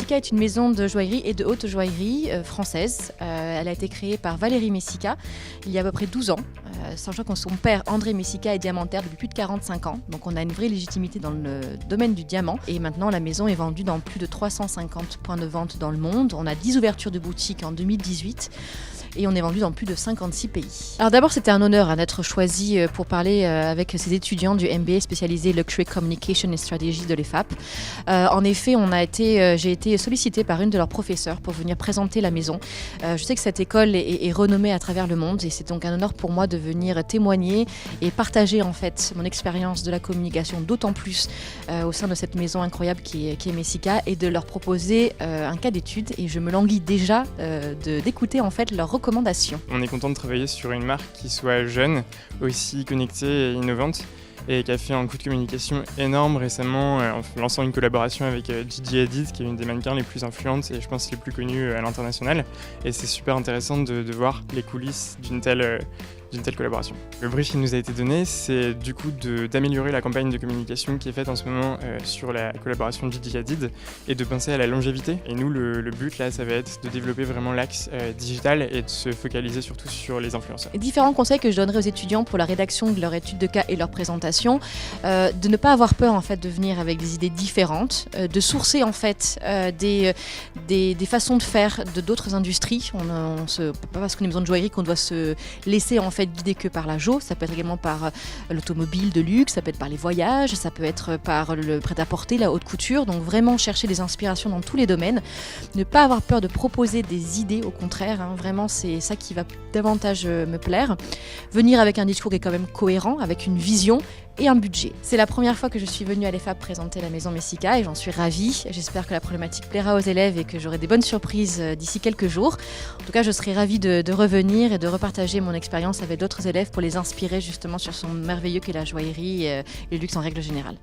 Messica est une maison de joaillerie et de haute joaillerie française. Elle a été créée par Valérie Messica il y a à peu près 12 ans. Sachant que son père, André Messica, est diamantaire depuis plus de 45 ans. Donc on a une vraie légitimité dans le domaine du diamant. Et maintenant, la maison est vendue dans plus de 350 points de vente dans le monde. On a 10 ouvertures de boutiques en 2018. Et on est vendu dans plus de 56 pays. Alors d'abord, c'était un honneur d'être choisi pour parler avec ces étudiants du MBA spécialisé Luxury Communication and Strategy de l'EFAP. En effet, j'ai été sollicitée par une de leurs professeurs pour venir présenter la maison. Je sais que cette école est renommée à travers le monde et c'est donc un honneur pour moi de venir témoigner et partager en fait mon expérience de la communication, d'autant plus au sein de cette maison incroyable qui est Messica, et de leur proposer un cas d'étude. Et je me languis déjà d'écouter en fait leurs recommandations. On est content de travailler sur une marque qui soit jeune, aussi connectée et innovante, et qui a fait un coup de communication énorme récemment en lançant une collaboration avec Gigi Hadid, qui est une des mannequins les plus influentes et je pense les plus connues à l'international. Et c'est super intéressant de voir les coulisses d'une telle collaboration. Le brief qui nous a été donné, c'est du coup d'améliorer la campagne de communication qui est faite en ce moment sur la collaboration de Gigi Hadid et de penser à la longévité. Et nous, le but là, ça va être de développer vraiment l'axe digital et de se focaliser surtout sur les influenceurs. Différents conseils que je donnerai aux étudiants pour la rédaction de leur étude de cas et leur présentation, de ne pas avoir peur en fait de venir avec des idées différentes, de sourcer en fait des façons de faire de d'autres industries. Pas parce qu'on est une maison de joaillerie qu'on doit se laisser en fait guidé que par la Jo, ça peut être également par l'automobile de luxe, ça peut être par les voyages, ça peut être par le prêt-à-porter, la haute couture. Donc vraiment chercher des inspirations dans tous les domaines, ne pas avoir peur de proposer des idées, au contraire, vraiment c'est ça qui va davantage me plaire. Venir avec un discours qui est quand même cohérent, avec une vision et un budget. C'est la première fois que je suis venue à l'EFAP présenter la maison Messica et j'en suis ravie. J'espère que la problématique plaira aux élèves et que j'aurai des bonnes surprises d'ici quelques jours. En tout cas, je serai ravie de revenir et de repartager mon expérience avec d'autres élèves pour les inspirer justement sur son merveilleux qu'est la joaillerie et le luxe en règle générale.